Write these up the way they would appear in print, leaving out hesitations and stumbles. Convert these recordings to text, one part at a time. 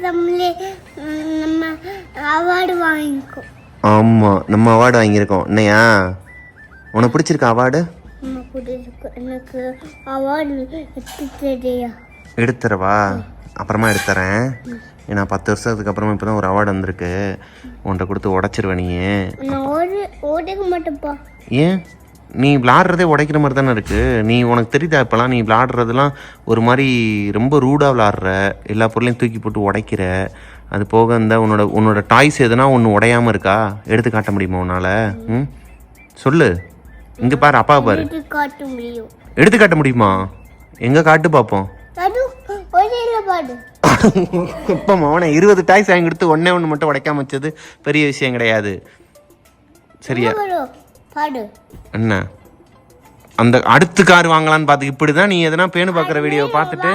நம்மளே நம்ம அவார்டு வாங்கிக்கோ. ஆமாம், நம்ம அவார்டு வாங்கியிருக்கோம். என்னையா உனக்கு பிடிச்சிருக்க அவார்டு? எனக்கு அவார்டு எடுத்துறியா? எடுத்துறவா? அப்புறமா எடுத்துறேன். ஏன்னா 10 வருஷத்துக்கு அப்புறமா இப்போ தான் ஒரு அவார்டு வந்திருக்கு. உன்கிட்ட கொடுத்து உடச்சிருவேன். நீ ஓடிக்க மாட்டேப்பா. ஏன்? நீ விளாடுறதே உடைக்கிற மாதிரி தானே இருக்குது. நீ உனக்கு தெரியுதா இப்போலாம் நீ விளாடுறதுலாம் ஒரு மாதிரி ரொம்ப ரூடாக விளாடுற, எல்லா பொருளையும் தூக்கி போட்டு உடைக்கிற. அது போக இந்த உன்னோட டாய்ஸ் எதுனா ஒன்று உடையாமல் இருக்கா? எடுத்து காட்ட முடியுமா உன்னால்? சொல்லு. இங்கே பாரு, அப்பா பாரு. காட்ட முடியும். எடுத்து காட்ட முடியுமா? எங்கே காட்டு பார்ப்போம். இப்போ அவனை 20 டாய்ஸ் வாங்கி கொடுத்து ஒன்று மட்டும் உடைக்காம வச்சது பெரிய விஷயம் கிடையாது. சரியா? என்ன அந்த அடுத்த கார் வாங்கலான்னு பார்த்து இப்படி தான் நீ எதனா பேணு பார்க்குற வீடியோவை பார்த்துட்டு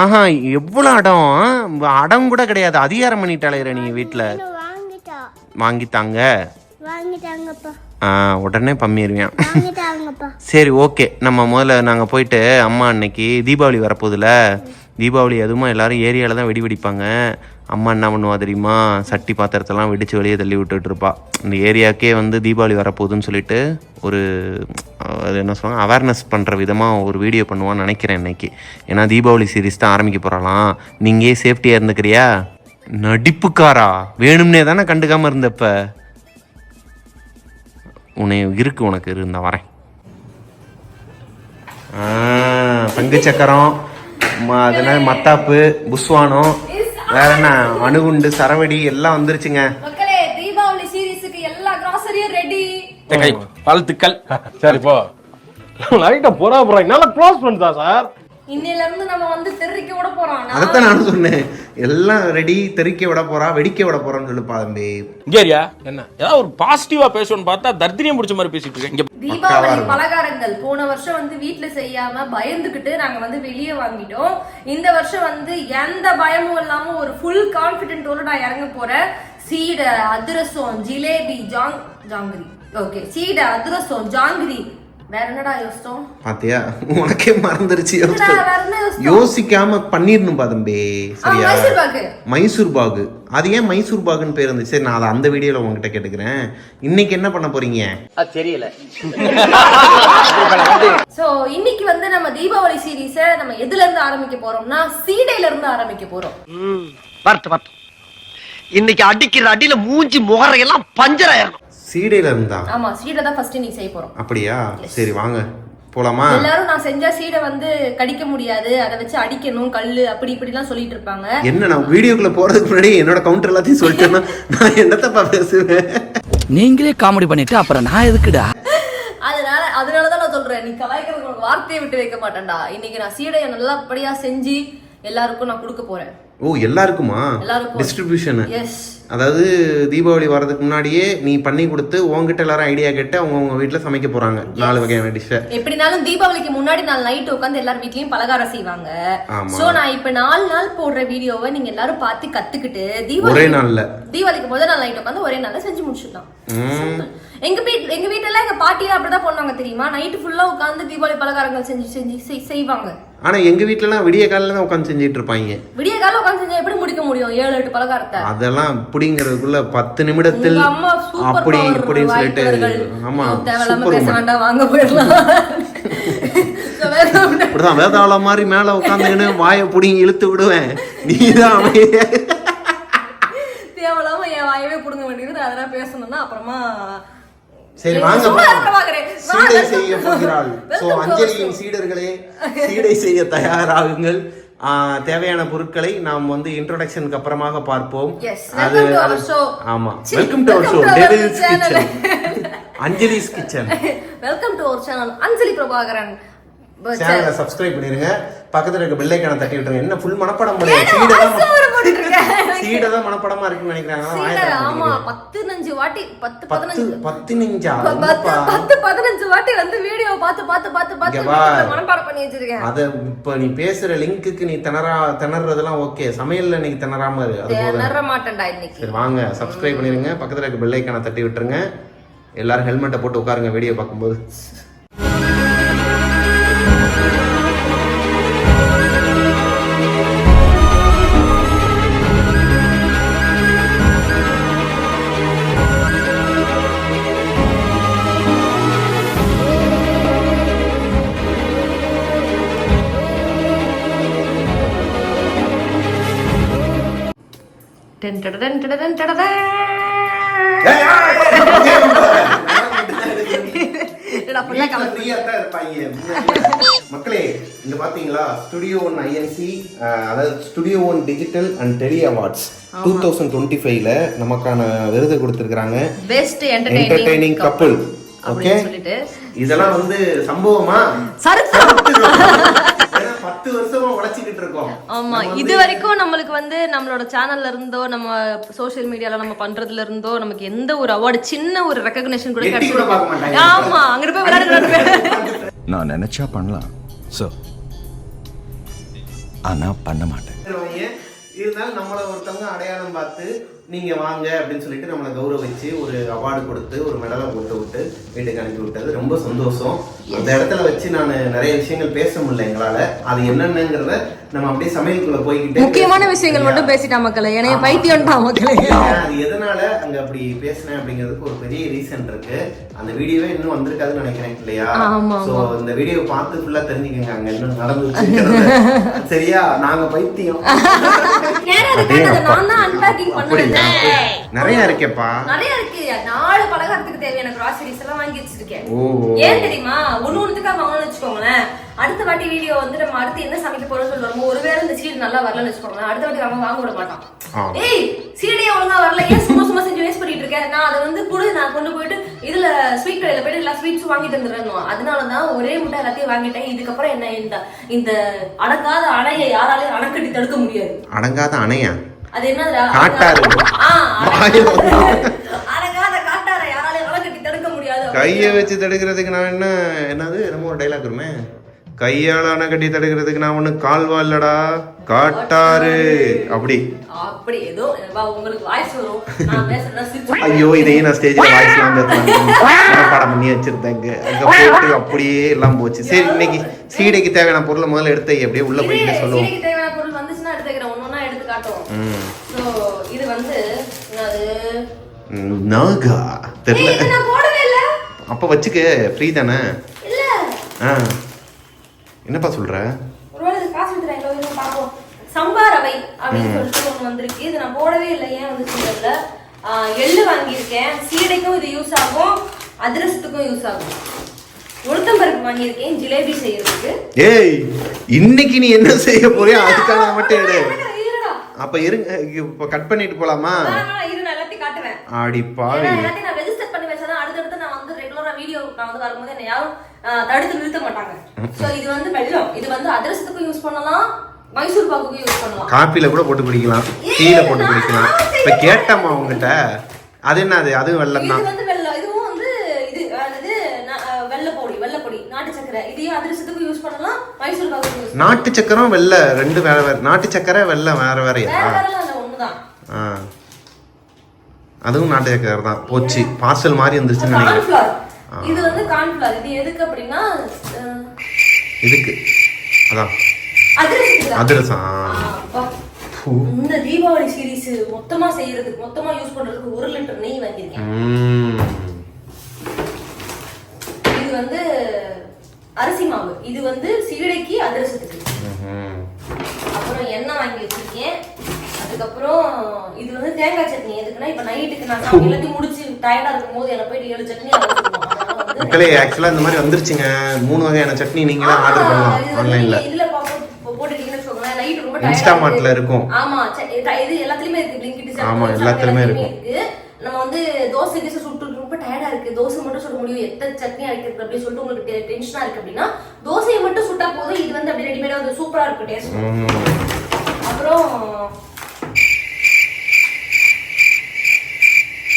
ஆஹா எவ்வளோ அடம் கூட கிடையாது. அதிகாரம் பண்ணிட்டாளே நீ வீட்டில். வாங்கித்தாங்க. உடனே பம்மிடுவேன். சரி, ஓகே. நம்ம முதல்ல நாங்கள் போயிட்டு அம்மா அன்னைக்கு தீபாவளி வரப்போகுதுல, தீபாவளி அதுவுமா எல்லோரும் ஏரியாவில் தான் வெடி வெடிப்பாங்க. அம்மா என்ன பண்ணுவா தெரியுமா? சட்டி பாத்திரத்தெல்லாம் வெடித்து வெளியே தள்ளி விட்டுட்டு இருப்பா. இந்த ஏரியாவுக்கே வந்து தீபாவளி வரப்போகுதுன்னு சொல்லிட்டு ஒரு அது என்ன சொல்லுவாங்க, அவேர்னஸ் பண்ணுற விதமாக ஒரு வீடியோ பண்ணுவான்னு நினைக்கிறேன் இன்னைக்கு. ஏன்னா தீபாவளி சீரீஸ் தான் ஆரம்பிக்க போகிறாலாம். நீங்கள் சேஃப்டியாக இருந்துக்கிறியா? நடிப்புக்காரா? வேணும்னே தானே கண்டுக்காமல் இருந்தப்ப. இருக்கு உனக்கு இருந்தா வரேன். பங்கு சக்கரம், அதனால மத்தாப்பு, புஸ்வானம், வேற என்ன அணுகுண்டு, சரவடி எல்லாம் வந்துருச்சுங்க. தீபாவளி சீரீஸுக்கு எல்லா கிராசரியும் ரெடி. வாழ்த்துக்கள். சரி போ. லைட்டா போறா நல்லா க்ளோஸ் பண்ணுதா சார்? இன்னையில இருந்து நம்ம வந்து தெறிக்க விட போறோம். அதத்தான் நானும் சொன்னேன். எல்லாம் ரெடி, தெறிக்க விட போறா, வெடிக்க விட போறான்னு சொல்லுப்பா தம்பி. இங்கேரியா என்ன ஏதாவது ஒரு பாசிட்டிவா பேசணும்னு பார்த்தா தர்தினியம் பிடிச்ச மாதிரி பேசிட்டு இருக்கேன். தீபாவளி பலகாரங்கள் போன வருஷம் வந்து வீட்டுல செய்யாம பயந்துகிட்டு நாங்க வந்து வெளியே வாங்கிட்டோம். இந்த வருஷம் வந்து எந்த பயமும் இல்லாம ஒரு ஃபுல் கான்பிடென்ட்டோட நான் இறங்க போறேன். சீடை, அதிரசம், ஜிலேபி, ஜாங்கிரி. ஓகே, சீடை, அதிரசம், ஜாங்கிரி. வேற என்னடா யோசிச்சோம்? பாத்தியா, உனக்கே மறந்துருச்சு. யோசிக்காம பண்ணிடணும் தம்பி. சரியா? மைசூர் பாகு. அது ஏன் மைசூர் பாகுன்னு பேர் இருந்துச்சு? சரி, நான் அதை அந்த வீடியோல உங்ககிட்ட கேட்டுக்கிறேன். இன்னைக்கு என்ன பண்ண போறீங்க? தெரியல. சோ இன்னைக்கு வந்து நம்ம தீபாவளி சீரீஸ நம்ம எதுல இருந்து ஆரம்பிக்க போறோம்னா சீடையில இருந்து ஆரம்பிக்க போறோம். வரட்டு. இன்னைக்கு அடிக்கிற அடியில மூஞ்சி முகரையெல்லாம் பஞ்சர் ஆயிரணும். சீடையில இருந்தா? ஆமா, சீடை தான் ஃபர்ஸ்ட் நீ செய்ய போறோம். அப்படியா? சரி வாங்க போலாமா? எல்லாரும் நான் செஞ்ச சீடை வந்து கடிக்க முடியாது, அதை வச்சு அடிக்கணும், கல்லு அப்படி இப்படிலாம் சொல்லிட்டு இருப்பாங்க. என்ன, நான் வீடியோக்குள்ள போறதுக்கு முன்னாடி என்னோட கவுண்டர் எல்லாத்தையும் சொல்லிட்டேன்னா நான் என்னத்தப்பா பேசுவேன்? நீங்களே காமெடி பண்ணிட்டு அப்புறம் நான் எதுக்குடா? அதனாலதான் நான் சொல்றேன், நீ கலாய்க்கிறதுக்கு வார்த்தையை விட்டு வைக்க மாட்டேன்டா. இன்னைக்கு நான் சீடையை நல்லபடியா செஞ்சு எல்லாருக்கும் நான் கொடுக்க போறேன். ஓ, எல்லாருக்குமா? டிஸ்ட்ரிபியூஷன். எஸ். அதாவது தீபாவளி வரதுக்கு முன்னாடியே நீ பண்ணி கொடுத்து உங்ககிட்ட எல்லாரும் ஐடியா கேட்டு அவங்க வீட்டுல சமைக்க போறாங்க 4 வகையான டிஷ். எப்படினாலும் தீபாவளிக்கு முன்னாடி நாள் நைட் உட்காந்து எல்லாரும் வீட்லயும் பலகாரம் செய்வாங்க. சோ நான் இப்ப 4 நாள் போடுற வீடியோவை நீங்க எல்லாரும் பார்த்து கத்துக்கிட்டு ஒரே நாள்ல தீபாவளிக்கு முதல் நாள் நைட் உட்காந்து ஒரே நாள்ல செஞ்சு முடிச்சிடலாம். எங்க வீட்டுல எங்க பாட்டியா அப்படிதான் பண்ணுவாங்க தெரியுமா? நைட்டு ஃபுல்லா உட்காந்து தீபாவளி பலகாரங்கள் செஞ்சு செய்வாங்க. ஆனா எங்க வீட்டுல எல்லாம் விடிய காலையில தான் உட்காந்து செஞ்சிட்டு இருப்பாங்க. விடிய காலையில உட்காந்து செஞ்சா எப்படி முடிக்க முடியும் 7-8 பலகாரத்தை? அதெல்லாம் அப்படிங்கிறதுக்குள்ள 10 நிமிடத்தில் அப்படி இப்படின்னு சொல்லிட்டு. ஆமா, வாங்க போயிடலாம். இப்படிதான் வேதாள மாதிரி மேல உட்காந்துன்னு வாயை புடிங்கி இழுத்து விடுவேன். நீதான் தேவையில்லாம என் வாயவே புடுங்க வேண்டியது. அதெல்லாம் பேசணும்னா அப்புறமா. சரி வாங்க, சீடை செய்ய போகிறாள். சோ அஞ்சலியின் சீடர்களே, சீடை செய்ய தயாராகுங்கள். தேவையான பொருட்களை நாம் வந்து இன்ட்ரோடக்ஷனுக்கு அப்புறமாக பார்ப்போம். அது ஆமா, welcome to our show Devil's Kitchen, Anjali's kitchen. Welcome to our channel Anjali Prabhakaran. சேனலை சப்ஸ்கிரைப் பண்ணிருங்க, பக்கத்துல இருக்க பெல் ஐகானை தட்டி விட்டுருங்க. என்ன ஃபுல் மனப்பாடம் சீடை தான் மனப்பாடமா இருக்குன்னு நினைக்கிறாங்க. ஆமா, 15 வாட்டி 15 வாட்டி வந்து வீடியோ பார்த்து மனப்பாடம் பண்ணி வச்சிருக்கேன். அத இப்ப நீ பேசுற லிங்க்குக்கு நீ திணறதெல்லாம் ஓகே, சமையல்ல நீ திணறாம இரு. அது திணற மாட்டேன்டா இன்னைக்கு. சரி வாங்க, சப்ஸ்கிரைப் பண்ணிருங்க, பக்கத்துல இருக்க பெல் ஐகானை தட்டி விட்டுருங்க. எல்லாரும் ஹெல்மெட்டை போட்டு உட்காருங்க வீடியோ பார்க்கும்போது. டன் டடடன் டடடன் டடடன். என்னடா full ஆ cover மக்களே இங்க பாத்தீங்களா ஸ்டுடியோ ஒன் ஐஎன்சி அதாவது studio one digital and tele awards 2025ல நமக்கான விருது கொடுத்திருக்காங்க பெஸ்ட் என்டர்டெய்னிங் கப்புள். ஓகே, இதெல்லாம் வந்து சம்பவமா சரித்திரம். 10 வருஷமா உழைச்சிக்கிட்டு இருக்கோம். ஆமா, இது வரைக்கும் நம்மளுக்கு வந்து நம்மளோட சேனல்ல இருந்தோ நம்ம சோஷியல் மீடியால நம்ம பண்றதுல இருந்தோ நமக்கு எந்த ஒரு அவார்டு சின்ன ஒரு ரெகக்னிஷன் கூட கிடைச்சது. ஆமா, அங்க போய் விளையாடுறாங்க. நான் நினைச்சா பண்ணலாம் சோ ஆனா பண்ண மாட்டேன். இருந்தாலும் நம்மள ஒருத்தவங்க அடையாளம் பார்த்து நீங்க வாங்க அப்படின்னு சொல்லிட்டு நம்மளை கௌரவிச்சு ஒரு அவார்டு கொடுத்து ஒரு மெடலை போட்டு விட்டு வீட்டுக்கு அனுப்பி விட்டது ரொம்ப சந்தோஷம். அந்த இடத்துல வச்சு நான் நிறைய விஷயங்கள் பேச முடியல எங்களால. அது என்னென்னங்கிறத நம்ம அப்படியே சமையலுக்குள்ள போய்கிட்டு முக்கியமான விஷயங்கள் மட்டும் பேசிட்டா மக்களே, என்னைய பைத்தியம்டா மக்களே. அது எதனால அங்க அப்படி பேசினேன் அப்படிங்கிறதுக்கு ஒரு பெரிய ரீசன் இருக்கு. அந்த வீடியோவே இன்னும் வந்திருக்காதுன்னு நினைக்கிறேன் இல்லையா? சோ இந்த வீடியோ பார்த்து ஃபுல்லா தெரிஞ்சுக்கங்க அங்க என்ன நடந்துச்சு. சரியா? நாங்க பைத்தியம். நான் தான் அன்பேக்கிங் பண்ணுவேன். நிறைய இருக்கேப்பா, நிறைய இருக்கு. 4 பலகாரத்துக்கு தேவையான கிராசரிஸ் எல்லாம் வாங்கி வச்சிருக்கேன். ஏன் தெரியுமா? ஒண்ணுத்துக்காக வாங்கணும்னு வச்சுக்கோங்களேன். அடுத்த வாட்டி வீடியோ வந்து நம்ம அடுத்து என்ன சமைக்க போறோம்னு சொல்லுவோம். ஒருவேளை இந்த சீடு நல்லா வரலன்னு வச்சுக்கோங்களேன், அடுத்த வாட்டி நம்ம வாங்க விட மாட்டோம். ஏய் சீடே ஒழுங்கா வரல, ஏன் சும்மா சும்மா செஞ்சு வேஸ்ட் பண்ணிட்டு இருக்கேன், நான் அதை வந்து கூட நான் கொண்டு போயிட்டு இதுல ஸ்வீட் கடையில போயிட்டு எல்லா ஸ்வீட்ஸும் வாங்கி தந்துடுறேன். அதனாலதான் ஒரே முட்டை எல்லாத்தையும் வாங்கிட்டேன். இதுக்கப்புறம் என்ன இந்த அடங்காத அணையை யாராலையும் அணைக்கட்டி தடுக்க முடியாது. அடங்காத அணையா? அது என்னதுடா? காட்டாறு. அடங்காத காட்டாரை யாராலையும் அணைக்கட்டி தடுக்க முடியாது. கையை வச்சு தடுக்கிறதுக்கு நான் என்னது நம்ம ஒரு டைலாக் வருமே, கையால அணை கட்டி தடுக்கிறதுக்கு நான் ஒண்ணு கால்வா இல்லடா காட்டாரு. அப்படி அப்படி ஏதோ உங்களுக்கு வாய்ஸ் வரும், நான் பேசுறேன்னா ஐயோ இதையும் நான் ஸ்டேஜ்ல வாய்ஸ்லாம் படம் பண்ணி வச்சிருந்தேங்க. அங்க போட்டு அப்படியே எல்லாம் போச்சு. சரி, இன்னைக்கு சீடைக்கு தேவையான பொருளை முதல்ல எடுத்து அப்படியே உள்ள போயிட்டு சொல்லுவோம். சீடைக்கு தேவையான பொருள் வந்துச்சுன்னா எடுத்துக்கிறேன், ஒன்னொன்னா எடுத்து காட்டுவோம். சோ இது வந்து நாகா தெரியல, இது நான் போடவே இல்ல. அப்ப வச்சுக்க, ஃப்ரீ தானே? இல்ல என்னப்பா சொல்ற? ஒருவேளை இது காசு எடுத்துறேன் இல்ல பாப்போம். சம்பார் ரவை அப்படின்னு சொல்லிட்டு ஒன்று வந்திருக்கு. இது நான் போடவே இல்லை. ஏன் வந்துச்சுல எள்ளு வாங்கியிருக்கேன். சீடைக்கும் இது யூஸ் ஆகும், அதிரசத்துக்கும் யூஸ் ஆகும். உளுத்தம்பருப்பு வாங்கியிருக்கேன் ஜிலேபி செய்யறதுக்கு. ஏய் இன்னைக்கு நீ என்ன செய்ய போறியோ அதுக்காக மட்டும் எடு. அப்ப இருங்க, இப்ப கட் பண்ணிட்டு போலாமா? இரு, நான் எல்லாத்தையும் காட்டுவேன். ஆடி பாவி, எல்லாத்தையும் நான் ரெஜிஸ்டர் பண்ணி வச்சாதான் அடுத்தடுத்து நான் வந்து ரெகுலரா வீடியோ நான் வந்து வரும்போது என்ன யாரும் தடுத்து நிறுத்த மாட்டாங்க. சோ இது வந்து வெல்லம், இது வந்து அதிரசத்துக்கும் யூஸ் பண்ணலாம், மைசூர் பாக்குக்கும் யூஸ் பண்ணலாம், காப்பில கூட போட்டு குடிக்கலாம், டீல போட்டு குடிக்கலாம். இப்ப கேட்டம்மா உங்ககிட்ட அது என்னது? அதுவும் வெல்லம் தான். இது வந்து வெல்லம், இதுவும் வந்து இது வெள்ளப்பொடி நாட்டு சக்கரை. இதையும் அதிரசத்துக்கும் யூஸ் பண்ணலாம், மைசூர் பாக்குக்கும் யூஸ். நாட்டு சக்கரம் வெல்ல ரெண்டு வேற வேற. நாட்டு சக்கரை வெல்லம் வேற வேறயா? ஒண்ணுதான். அதுவும் நாட்டு சக்கரை தான். போச்சு, பார்சல் மாதிரி வந்துருச்சுன்னு நினைக்கிறேன். இது வந்து கார்ன்ஃப்ளவர். இது எதுக்கு அப்படின்னா இதுக்கு அதான் அதிரசம். இந்த தீபாவளி சீரிஸ் மொத்தமா செய்யறதுக்கு, மொத்தமா யூஸ் பண்றதுக்கு 1 லிட்டர் நெய் வாங்கிருக்கேன். இது வந்து அரிசி மாவு, இது வந்து சீடைக்கு அதிரசத்துக்கு. அப்புறம் எண்ணெய் வாங்கி வச்சிருக்கேன். அதுக்கப்புறம் இது வந்து தேங்காய் சட்னி. எதுக்குன்னா இப்ப நைட்டுக்கு நான் எல்லாத்தையும் முடிச்சு டயர்டா இருக்கும் போது என்ன போயிட்டு 7 சட்னி மக்களே. ஆக்சுவலா இந்த மாதிரி வந்துருச்சுங்க 3 வகையான சட்னி. நீங்களே ஆர்டர் பண்ணலாம் ஆன்லைன்ல. இதுல போட்டுட்டீங்கன்னு வச்சுக்கோங்களேன், நைட் ரொம்ப இன்ஸ்டாமார்ட்ல இருக்கும். ஆமா, இது எல்லாத்துலயுமே இருக்கு. பிளிங்கிட் ஆமா, எல்லாத்துலயுமே இருக்கு. நம்ம வந்து தோசை சுட்டு ரொம்ப டயர்டா இருக்கு, தோசை மட்டும் சுட முடியும், எத்தனை சட்னி அரைக்கிறது அப்படின்னு சொல்லிட்டு உங்களுக்கு டென்ஷனா இருக்கு அப்படின்னா தோசையை மட்டும் சுட்டா போதும். இது வந்து அப்படியே ரெடிமேடா வந்து சூப்பரா இருக்கு டேஸ்ட். அப்புறம்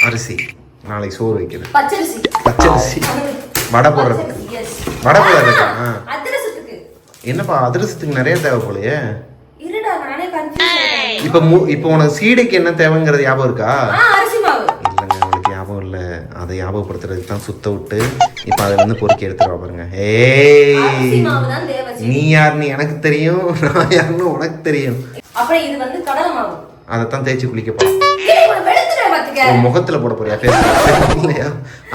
அரிசி, நாளைக்கு சோறு வைக்கிறது. பச்சரிசி வடை போடுறதுக்கு. வடை போடுறதுக்கா? அதிரசத்துக்கு. என்னப்பா அதிரசத்துக்கு நிறைய தேவை போலயே. இருடா, நானே கன்ஃபியூஸ். இப்போ உனக்கு சீடைக்கு என்ன தேவைங்கிறது ஞாபகம் இருக்கா? அரிசி மாவு. இல்லங்க, உங்களுக்கு ஞாபகம் இல்ல. அதை ஞாபகப்படுத்துறதுக்கு தான் சுத்த விட்டு இப்ப அதுல இருந்து பொறுக்கி எடுத்துருவா பாருங்க. ஏய், நீ யாருன்னு எனக்கு தெரியும், நான் யாருன்னு உனக்கு தெரியும். அப்புறம் இது வந்து கடலை மாவு. அதைத்தான் தேய்ச்சி குளிக்க போறேன். முகத்துல போட போறியா? இல்லையா?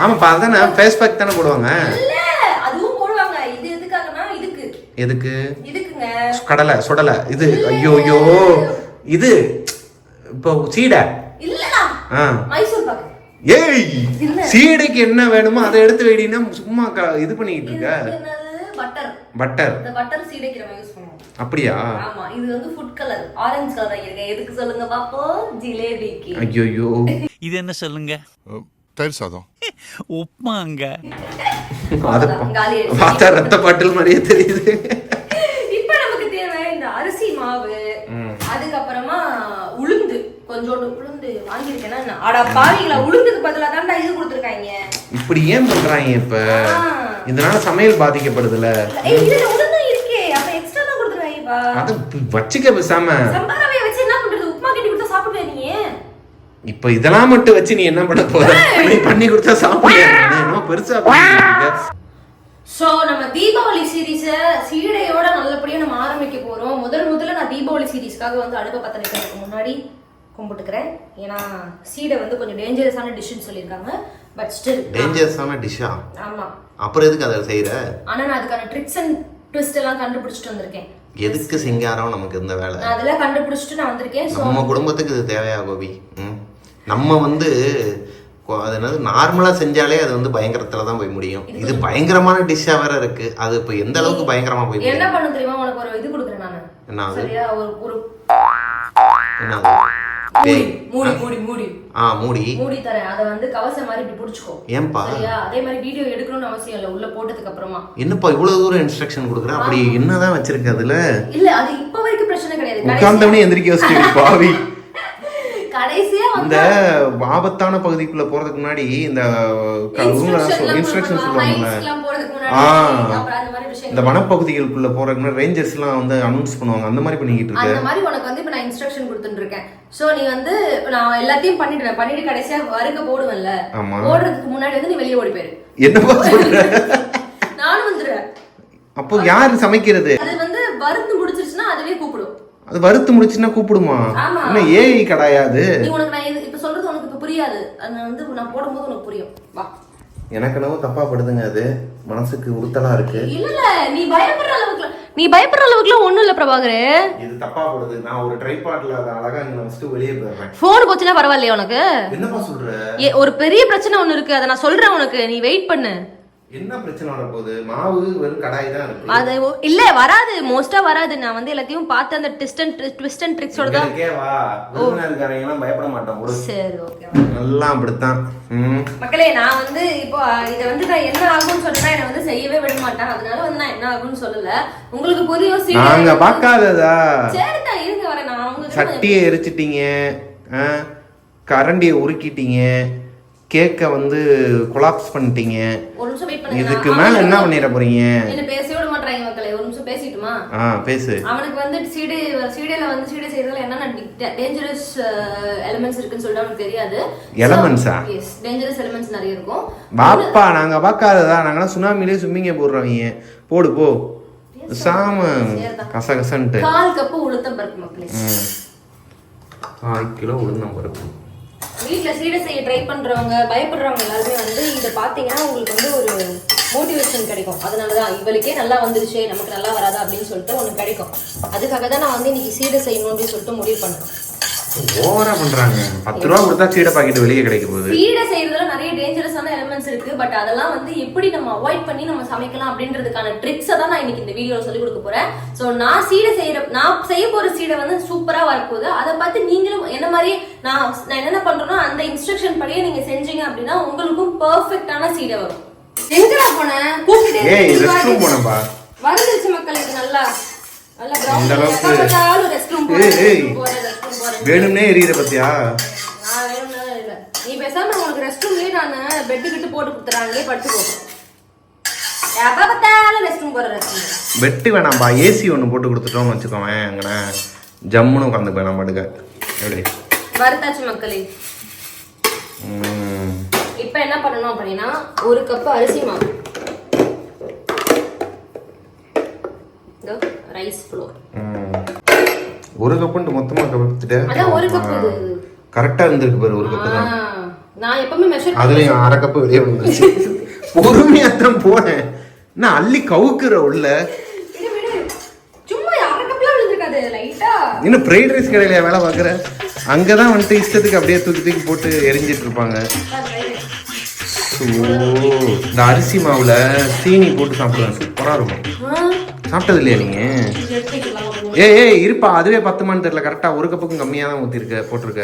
ஆமாப்பா, அதானே ஃபேஸ் பேக் தானே போடுவாங்க. அதுவும் போடுவாங்க. இது எதுக்காகனா இதுக்கு. எதுக்கு? இதுக்குங்க. கடலை சுடலை இது. ஐயோ இது இப்போ சீடை இல்லடா ஆ மைசூர் பாக்கு. ஏய் சீடைக்கு என்ன வேணுமோ அதை எடுத்து வைடினா சும்மா இது பண்ணிட்டு இருக்க. பட்டர். பட்டர். இந்த பட்டர் சீடைக்கு நம்ம யூஸ் பண்ணுவோம். அப்படியா? ஆமா, இது வந்து ஃபுட் கலர் ஆரஞ்சு கலர் ஆகிருக்கு. எதுக்கு சொல்லுங்க பாப்போம்? ஜிலேபிக்கு. ஐயோ இது என்ன சொல்லுங்க? தயிர் சாதம். உப்மாங்க. அத காலி. பார்த்தா ரத்த பாட்டில் மாதிரியே தெரியுது. இப்போ நமக்கு தேவை இந்த அரிசி மாவு, அதுக்கப்புறமா உளுந்து, கொஞ்சோண்டு உளுந்து வாங்கியிருக்கேன்னா அட பாவிங்களா, உளுந்துக்கு பதிலா தான்டா இது கொடுத்துருக்காங்க. இப்படி ஏன் பண்றாங்க இப்ப? இதனால சமையல் பாதிக்கப்படுதுல. ஏய் இதுல உளுந்து இருக்கே, அப்ப எக்ஸ்ட்ரா தான் கொடுத்துருக்காங்கப்பா. அத வச்சுக்க பேசாம. சம்பாரவை வச்சு என்ன பண்றது? உப்புமா கட்டி கொடுத்தா சாப்பிடுவே நீ. இப்ப இதெல்லாம் மட்டும் வச்சு நீ என்ன பண்ண போற? நீ பண்ணி கொடுத்தா சாப்பிடுறியா? என்ன பெருசா பண்ணிருக்க? சோ நம்ம தீபாவளி சீரீஸ சீடையோட நல்லபடியா நம்ம ஆரம்பிக்க போறோம். முதல்ல நான் தீபாவளி சீரீஸ்க்காக வந்து அடுப்பை பத்த வைக்கிறதுக்கு முன்னாடி கும்பிட்டுக்கிறேன். ஏன்னா சீடை வந்து கொஞ்சம் டேஞ்சரஸான டிஷ்னு சொல்லியிருக்காங்க. பட் ஸ்டில் டேஞ்சரஸான டிஷ்ஷா? ஆமா. அப்புறம் எதுக்கு அதை செய்யற? ஆனா நான் அதுக்கான ட்ரிக்ஸ் அண்ட் ட்விஸ்ட் எல்லாம் கண்டுபிடிச்சிட்டு வந்திருக்கேன். எதுக்கு சிங்காரம் நமக்கு இந்த வேலை? நான் அதெல்லாம் கண்டுபிடிச்சிட்டு நான் வந்திருக்கேன். நம்ம குடும்பத்துக்கு இது தேவையா கோபி? நம்ம வந்து அது என்னது நார்மலா செஞ்சாலே அது வந்து பயங்கரத்துல தான் போய் முடியும். இது பயங்கரமான டிஷ்ஷா வேற இருக்கு. அது இப்ப எந்த அளவுக்கு பயங்கரமா போய் முடியும்? என்ன பண்ண தெரியுமா? உனக்கு ஒரு இது கொடுக்குறேன் நானு. என்ன? சரியா? ஒரு என்னது? மூடி தரேன். அத வந்து கவசம் மாதிரி இப்படி புடிச்சுக்கோ. ஏன்பா? சரியா? அதே மாதிரி வீடியோ எடுக்கணும்னு அவசியம் இல்ல. உள்ள போட்டதுக்கு அப்புறமா என்னப்பா இவ்வளவு தூரம் இன்ஸ்ட்ரக்ஷன் கொடுக்குற? அப்படி என்னதான் வச்சிருக்க அதுல? இல்ல அது இப்ப வரைக்கும் பிரச்சனை கிடையாது. உட்கார்ந்தவனே எந்திரிக்க வச்சிட்டு பாவி. கடைசியா இந்த ஆபத்தான பகுதிக்குள்ள போறதுக்கு முன்னாடி இந்த இன்ஸ்ட்ரக்ஷன் சொல்லுவாங்கல்ல, இந்த வனப்பகுதிகளுக்குள்ள போறதுக்கு முன்னாடி ரேஞ்சர்ஸ் எல்லாம் வந்து அனௌன்ஸ் பண்ணுவாங்க. அந்த மாதிரி பண்ணிக்கிட்டு இருக்க. அந்த மாதிரி உனக்கு வந்து இப்ப நான் இன்ஸ்ட்ரக்ஷன் கொடுத்துட்டு இருக்கேன். சோ நீ வந்து நான் எல்லாத்தையும் பண்ணிட்டு கடைசியா வருக போடுவல்ல, போடுறதுக்கு முன்னாடி வந்து நீ வெளியே ஓடி போயிரு. என்னப்பா சொல்ற? நானும் வந்துடுறேன். அப்போ யாரு சமைக்கிறது? அது வந்து வறுத்து முடிச்சிருச்சுன்னா அதுவே கூப்பிடும். அது வறுத்து முடிச்சுன்னா கூப்பிடுமா? என்ன ஏஐ கடாயாது? நீ உனக்கு நான் இப்ப சொல்றது உனக்கு இப்ப புரியாது. அது வந்து நான் போடும்போது உனக்கு புரியும். வா. எனக்கு என்னவோ தப்பா படுதுங்க. அது மனசுக்கு உறுத்தலா இருக்கு. இல்ல நீ பயப்படுற அளவுக்கு ஒண்ணும் இல்ல பிரபாகரே. இது தப்பா படுது. நான் ஒரு ட்ரைபாட்ல அத அழகா இங்க ஃபர்ஸ்ட் வெளியே போறேன். போன் போச்சுனா பரவாயில்லையா உனக்கு? என்னப்பா சொல்ற? ஒரு பெரிய பிரச்சனை ஒன்னு இருக்கு. அத நான் சொல்றேன் உனக்கு. நீ வெயிட் பண்ணு. என்ன பிரச்சனை வர போகுது? மாவு வெறும் கடாய் தான் இருக்கு. அது இல்ல வராது, மோஸ்டா வராது. நான் வந்து எல்லாத்தையும் பார்த்து அந்த ட்விஸ்ட் அண்ட் ட்ரிக்ஸோட தான். ஓகே வா. விருந்தினர்காரங்க எல்லாம் பயப்பட மாட்டாங்க. சரி ஓகே. எல்லாம் அப்படித்தான். மக்களே நான் வந்து இப்போ இத வந்து நான் என்ன ஆகும்னு சொன்னா என்ன வந்து செய்யவே விட மாட்டேன். அதனால வந்து நான் என்ன ஆகும்னு சொல்லல. உங்களுக்கு புரியும். நாங்க பார்க்காததா? சரி தான் இருங்க வரேன். நான் உங்களுக்கு சட்டியை எரிச்சிட்டீங்க, கரண்டியை உருக்கிட்டீங்க, கேக்க வந்து கொலாப்ஸ் பண்ணிட்டீங்க. ஒரு நிமிஷம் வெயிட் பண்ணுங்க. இதுக்கு மேல என்ன பண்ணிர போறீங்க? என்ன பேசவே விட மாட்டறாங்க மக்களே. ஒரு நிமிஷம் பேசிட்டுமா? பேசு. அவனுக்கு வந்து சீடைல வந்து சீடை செய்யறதுல என்னென்ன டேஞ்சரஸ் எலிமெண்ட்ஸ் இருக்குன்னு சொல்லிட்டு அவனுக்கு தெரியாது. எலிமெண்ட்ஸா? எஸ், டேஞ்சரஸ் எலிமெண்ட்ஸ் நிறைய இருக்கும். பாப்பா நாங்க பார்க்காததா? நாங்கலாம் சுனாமிலே ஸ்விம்மிங்கே போடுறவங்க. போடு போ. சாம கசகசன்ட்டு 1/4 கப் உளுத்தம் பருப்பு மக்களே. 1/4 கிலோ உளுத்தம் பருப்பு. வீட்ல சீடை செய்ய ட்ரை பண்றவங்க பயப்படுறவங்க எல்லாருமே வந்து இதை பாத்தீங்கன்னா உங்களுக்கு வந்து ஒரு மோட்டிவேஷன் கிடைக்கும். அதனாலதான் இவளுக்கே நல்லா வந்துருச்சு நமக்கு நல்லா வராதா அப்படின்னு சொல்லிட்டு ஒண்ணு கிடைக்கும். அதுக்காக தான் நான் வந்து இன்னைக்கு சீடை செய்யணும் அப்படின்னு சொல்லிட்டு முடிவு பண்ணேன். ஓவரா பண்றாங்க. 10 ரூபா கொடுத்தா சீடை பாக்கெட் வெளியே கிடைக்க போகுது. சீடை செய்யறதுல நிறைய டேஞ்சரஸான எலிமெண்ட்ஸ் இருக்கு. பட் அதெல்லாம் வந்து எப்படி நம்ம அவாய்ட் பண்ணி நம்ம சமைக்கலாம் அப்படின்றதுக்கான ட்ரிக்ஸை தான் நான் இன்னைக்கு இந்த வீடியோல சொல்லி கொடுக்க போறேன். சோ நான் செய்ய போற சீடை வந்து சூப்பரா வரப்போகுது. அதை பார்த்து நீங்களும் என்ன மாதிரி நான் என்னென்ன பண்றேன்னா அந்த இன்ஸ்ட்ரக்ஷன் படியே நீங்க செஞ்சீங்க அப்படின்னா உங்களுக்கும் பெர்ஃபெக்ட்டான சீடை வரும். எங்கடா போன? கூப்பிட்டுட்டே வந்துருச்சு மக்கள். இது நல்லா வேணும்னே எரியுற பத்தியா? நீ பேசாம உனக்கு ரெஸ்ட் ரூம்லயே நான் பெட் கிட்ட போட்டு கொடுத்துறாங்களே படுத்துக்கோ. பெட்டு வேணாம்பா, ஏசி ஒன்று போட்டு கொடுத்துட்டோம்னு வச்சுக்கோங்க. அங்கன ஜம்முன்னு உட்காந்துப்பேன் நான் படுக்க. எப்படி வறுத்தாச்சு மக்களே. இப்ப என்ன பண்ணணும் அப்படின்னா 1 கப் அரிசி மாவு, ரைஸ் ஃப்ளோர். 1 கப்புன்ட்டு மொத்தமா கப்பிட்டேன். அதான் 1 கப் இது கரெக்டா இருந்திருக்கு பாரு. 1 கப் தான். நான் எப்பவுமே மெஷர் அதுலயும் 1/2 கப் வெளியே வந்துச்சு. பொறுமையா தான் போனேன். நான் அள்ளி கவுக்குற உள்ள. சும்மா 1/2 கப்ல விழுந்திருக்காது. லைட்டா இன்னும் ஃப்ரைட் ரைஸ் கடையில வேலை பார்க்குற? அங்கதான் வந்துட்டு இஷ்டத்துக்கு அப்படியே தூக்கி தூக்கி போட்டு எரிஞ்சிட்டு இருப்பாங்க. இந்த அரிசி மாவுல சீனி போட்டு சாப்பிடுவேன், சூப்பரா இருக்கும். சாப்பிட்டது இல்லையா நீங்க? ஏய் இருப்பா, அதுவே 10 மணி தெரியல, கரெக்டா 1 கப்புக்கும் கம்மியா தான் ஊத்திருக்க போட்டிருக்க.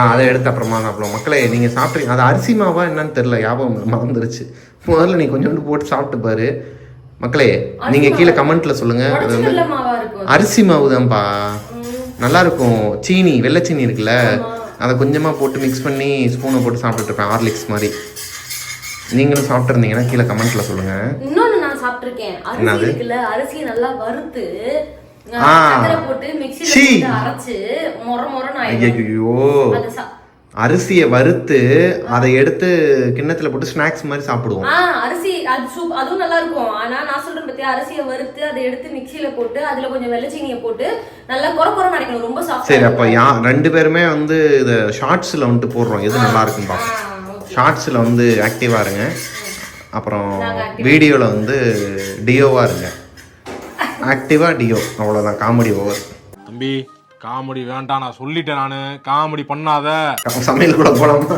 அதை எடுத்து அப்புறமா சாப்பிடுவோம். மக்களே நீங்க சாப்பிட்றீங்க, அது அரிசி மாவா என்னன்னு தெரியல, ஞாபகம் மறந்துருச்சு. முதல்ல நீ கொஞ்சோண்டு போட்டு சாப்பிட்டு பாரு. மக்களே நீங்க கீழே கமெண்ட்ல சொல்லுங்க. அது வந்து அரிசி மாவு தான்ப்பா, நல்லா இருக்கும். சீனி, வெள்ளை சீனி இருக்குல்ல, அதை கொஞ்சமா போட்டு மிக்ஸ் பண்ணி ஸ்பூனை போட்டு சாப்பிட்டுட்டு இருப்பேன், ஹார்லிக்ஸ் மாதிரி. நீங்களும் சாப்பிட்டு இருந்தீங்கன்னா கீழே கமெண்ட்ல சொல்லுங்க. இன்னொன்னு நான் சாப்பிட்டிருக்கேன், அரிசி இருக்குல்ல, அரிசியை நல்லா வறுத்து சக்கரை போட்டு மிக்ஸில போட்டு அரைச்சு மொரமொரன்னு ஆயிடும். ஐயோ, அரிசியை வறுத்து அதை எடுத்து கிண்ணத்துல போட்டு ஸ்நாக்ஸ் மாதிரி சாப்பிடுவோம். அரிசி அதுவும் நல்லா இருக்கும். ஆனா நான் சொல்றேன் பத்தியா, அரிசியை வறுத்து அதை எடுத்து மிக்ஸில போட்டு அதுல கொஞ்சம் வெள்ளச்சீனியை போட்டு நல்லா கொரகொரன்னு அரைக்கணும், ரொம்ப சாஃப்ட். சரி, அப்ப 2 பேருமே வந்து இத ஷார்ட்ஸ்ல வந்துட்டு போடுறோம், எது நல்லா இருக்குன்னு பாப்போம். ஷார்ட்ஸ்ல வந்து ஆக்டிவா இருங்க, அப்புறம் வீடியோல வந்து டியோவா இருங்க. ஆக்டிவா டியோ, அவ்வளவுதான். Comedy over. தம்பி காமெடி வேண்டாம், நான் சொல்லிட்டேன். நானு காமெடி பண்ணாத. சமையல் கூட போலாமா?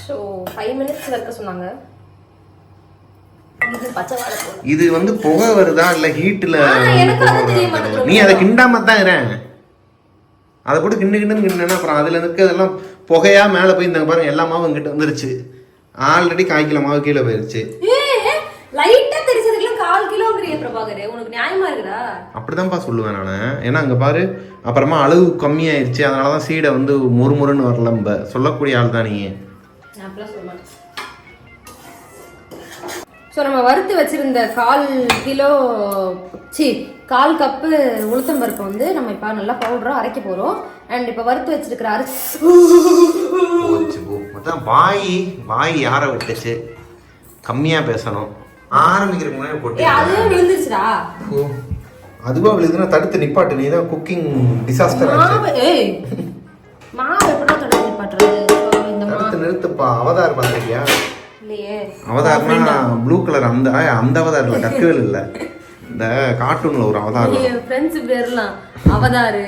சோ 5 minutes வைக்க சொன்னாங்க. இது வந்து புகை வருதா இல்ல ஹீட்ல? நீ அதை கிண்டாம தான் இறேன், அதை போட்டு கிண்டுன்னு அப்புறம் அதுல இருக்கிறதெல்லாம் புகையா மேல போய் இந்த பாருங்க, எல்லா மாவும் இங்கிட்ட வந்துருச்சு. ஆல்ரெடி 1/4 கிலோ மாவு கீழே போயிருச்சு. லைட்டா தெரிஞ்சதுக்குலாம் 1/4 கிலோங்கறிய பிரபாகரே, உனக்கு நியாயமா இருக்குடா? அப்படிதான்ப்பா சொல்லுவேன் நானு. ஏன்னா அங்க பாரு, அப்புறமா அளவு கம்மியாயிருச்சு, அதனாலதான் சீடை வந்து முறுமுறுன்னு வரல. சொல்லக்கூடிய ஆள் தான் நீங்க. ஸோ நம்ம வறுத்து வச்சிருந்த 1/4 கிலோ 1/4 கப்பு உளுத்தம் பருப்பு வந்து நம்ம இப்போ நல்லா பவுடரா அரைக்க போறோம். அண்ட் இப்போ வறுத்து வச்சிருக்கிற அரிசி வாய் யார விட்டுச்சு, கம்மியா பேசணும். ஆரம்பிக்கிறதுக்கு முன்னாடி போட்டு அதுவே விழுந்துருச்சுடா. அதுவா விழுதுன்னா தடுத்து நிப்பாட்டு. நீ தான் குக்கிங் டிசாஸ்டர் ஆச்சு. மாவு எப்படா தடுத்து நிப்பாட்டுறது? இந்த தடுத்து நிறுத்துப்பா. அவதார் பாத்திருக்கியா? இல்லையே. அவதார்னா ப்ளூ கலர், அந்த அவதார்ல டக்குவேல் இல்ல, இந்த கார்ட்டூன்ல ஒரு அவதார். ஃப்ரெண்ட்ஸ் பேர்லாம் அவதாரு,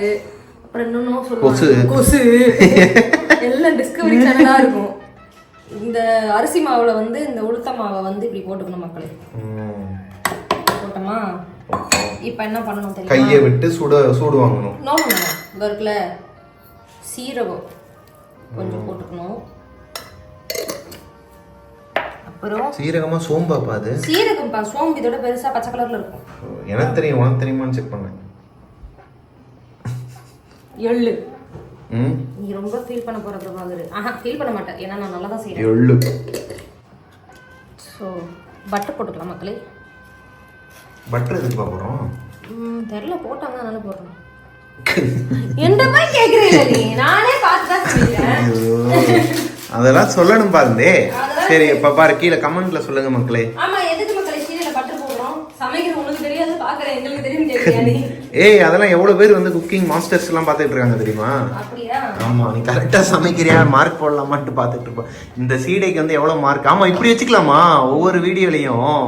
அப்புறம் இன்னொன்னும் சொல்லுவாங்க கொசு, எல்லாம் டிஸ்கவரி சேனலா இருக்கும். இந்த அரிசி மாவுல வந்து இந்த உளுத்த மாவை வந்து இப்படி போட்டுக்கணும் மக்களே. போட்டோமா? இப்ப என்ன பண்ணணும் தெரியுமா? கையை விட்டு சூடு வாங்கணும். நோ இங்க இருக்குல்ல சீரகம் கொஞ்சம் போட்டுக்கணும். அப்புறம் சீரகமா சோம்பாப்பா? அது சீரகம்பா, சோம்பு இதோட பெருசா பச்சை கலர்ல இருக்கும். எனக்கு தெரியும், உனக்கு தெரியுமான்னு செக் பண்ணேன். எள்ளு. நீ ரொம்ப ஃபீல் பண்ண போற பிரபாகர். ஃபீல் பண்ண மாட்டேன், ஏன்னா நான் நல்லா தான் செய்றேன். எள்ளு. சோ பட்டர் போட்டுக்கலாம் மக்களே. பட்டர் எதுக்கு போறோம்? தெரியல, போட்டாங்க அதனால போடுறோம். எந்த மாதிரி கேக்குறீங்க நீ? நானே பார்த்து தான் சொல்றேன். அதெல்லாம் சொல்லணும் பாருந்தே. சரி, இப்ப பாரு கீழே கமெண்ட்ல சொல்லுங்க மக்களே. ஆமா, எதுக்கு மக்களே சீரியல்ல பட்டர் போடுறோம்? சமைக்கிற உனக்கு தெரியாது, பாக்குறேன் எங்களுக்கு தெரியும் கேக்குறியா? ஏய், அதெல்லாம் எவ்வளவு பேர் வந்து குக்கிங் மாஸ்டர்ஸ் எல்லாம் பாத்துட்டு இருக்காங்க தெரியுமா? அப்படியா? ஆமா, நீ கரெக்டா சமைக்கிறியா, மார்க் போடலாமான்னு பாத்துட்டு இருப்ப. இந்த சீடைக்கு வந்து எவ்வளவு மார்க்? ஆமா, இப்படி வச்சுக்கலாமா ஒவ்வொரு வீடியோலயும்?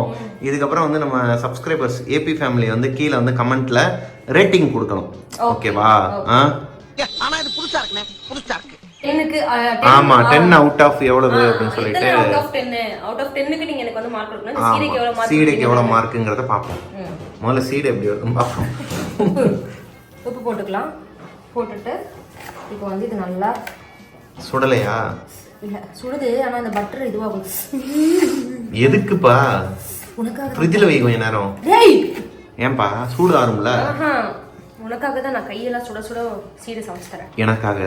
இதுக்கப்புறம் வந்து நம்ம சப்ஸ்கிரைபர்ஸ் ஏபி ஃபேமிலி வந்து கீழே வந்து கமெண்ட்ல ரேட்டிங் கொடுக்கணும். ஓகேவா? ஆனா இது புதுசா இருக்குனே, புதுசா இருக்கு. ஆமா, 10 out of எவ்வளவு அப்படின்னு சொல்லிட்டு out of 10க்கு நீங்க எனக்கு வந்து மார்க் கொடுக்கணும். சீடைக்கு எவ்வளவு மார்க், சீடைக்கு எவ்வளவு மார்க்குங்கறத பாப்போம். முதல்ல சீடை எப்படி வருதுன்னு பாப்போம். உப்பு போட்டுக்கலாம். போட்டுட்டு இப்போ வந்து இது நல்லா சுடலையா? இல்ல சுடுது, ஆனா அந்த பட்டர் இதுவாகும். எதுக்குப்பா? உனக்காக ஃப்ரிட்ஜ்ல வை கொஞ்ச நேரம். டேய், ஏன்பா சூடு ஆறும்ல? உனக்காக தான் நான் கையெல்லாம் சுட சுட சீடை சமைச்சு தரேன். எனக்காக?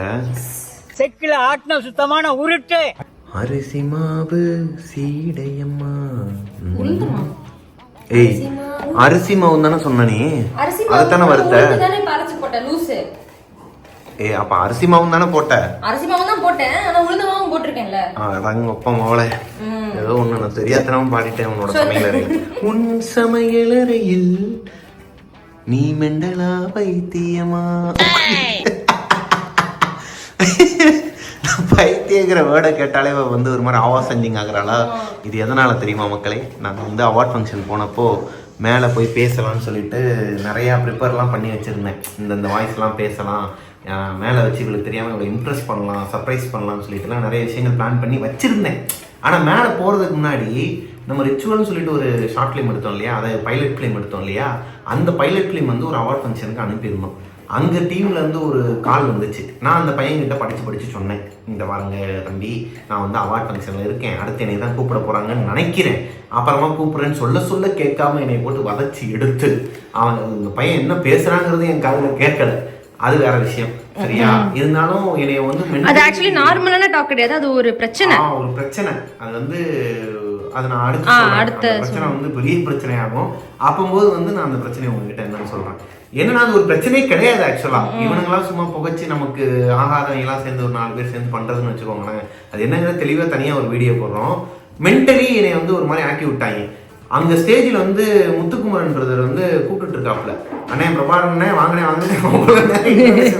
செக்கில ஆட்டின சுத்தமான உருட்டு. அரிசி மாவு சீடையம்மா. ஏய், அரிசி மாவு தானே சொன்ன நீ? அரிசி மாவு அதுதானே வறுத்த? தானே பறச்சு போட்ட லூசு. ஏய், அப்ப அரிசி மாவு தானே போட்ட? அரிசி மாவு தான் போட்டேன், ஆனா உளுந்த மாவும் போட்டிருக்கேன்ல. அதாங்க அப்பா மாவளே, ஏதோ ஒண்ணு நான் தெரியாதனமா பாடிட்டேன் உன்னோட சமையலறையில். உன் சமையலறையில் நீ மெண்டலா பைத்தியமா? பைத்தியங்கிற வேர்டை கேட்டாலே வந்து ஒரு மாதிரி ஆவா செஞ்சிங் ஆகுறாளா? இது எதனால தெரியுமா மக்களே? நாங்கள் வந்து அவார்ட் ஃபங்க்ஷன் போனப்போ மேலே போய் பேசலாம்னு சொல்லிட்டு நிறையா ப்ரிப்பேர்லாம் பண்ணி வச்சுருந்தேன். இந்த வாய்ஸ்லாம் பேசலாம், மேலே வச்சு இவளுக்கு தெரியாமல் இவ்வளோ இம்ப்ரெஸ் பண்ணலாம், சர்ப்ரைஸ் பண்ணலாம்னு சொல்லிட்டுலாம் நிறைய விஷயங்கள் பிளான் பண்ணி வச்சுருந்தேன். ஆனால் மேலே போகிறதுக்கு முன்னாடி நம்ம ரிச்சுவல்னு சொல்லிட்டு ஒரு ஷார்ட் ஃபிலிம் எடுத்தோம் இல்லையா, அதை பைலட் ஃபிலிம் எடுத்தோம் இல்லையா, அந்த பைலட் ஃபிலிம் வந்து ஒரு அவார்ட் ஃபங்க்ஷனுக்கு அனுப்பியிருந்தோம். அங்கே டீம்லேருந்து ஒரு கால் வந்துச்சு. நான் அந்த பையன்கிட்ட படித்து சொன்னேன், இந்த வாருங்க தம்பி, நான் வந்து அவார்ட் ஃபங்க்ஷனில் இருக்கேன், அடுத்து என்னை தான் கூப்பிட போகிறாங்கன்னு நினைக்கிறேன், அப்புறமா கூப்பிட்றேன்னு சொல்ல கேட்காம என்னை போட்டு வதச்சி எடுத்து அவன் இந்த பையன் என்ன பேசுகிறாங்கிறது என் காதில் கேட்கல. அது வேற விஷயம், சரியா? இருந்தாலும் என்னைய வந்து அது ஆக்சுவலி நார்மலான டாக் கிடையாது, அது ஒரு பிரச்சனை. ஒரு பிரச்சனை. அது வந்து அது நான் அடுத்த பிரச்சனை வந்து பெரிய பிரச்சனையாகும். அப்போது வந்து நான் அந்த பிரச்சனையை உங்ககிட்ட என்னன்னு சொல்றேன். என்னன்னா அது ஒரு பிரச்சனையே கிடையாது ஆக்சுவலா. இவனுங்களாம் சும்மா புகைச்சு நமக்கு ஆகாதவங்க எல்லாம் சேர்ந்து ஒரு 4 பேர் சேர்ந்து பண்றதுன்னு வச்சுக்கோங்களேன். அது என்னங்கிற தெளிவா தனியா ஒரு வீடியோ போடுறோம். மென்டலி என்னை வந்து ஒரு மாதிரி ஆக்கி விட்டாங்க. அந்த ஸ்டேஜில் வந்து முத்துக்குமரன் பிரதர் வந்து கூப்பிட்டு இருக்காப்புல, அண்ணே பிரபாகரண்ணே வாங்கினே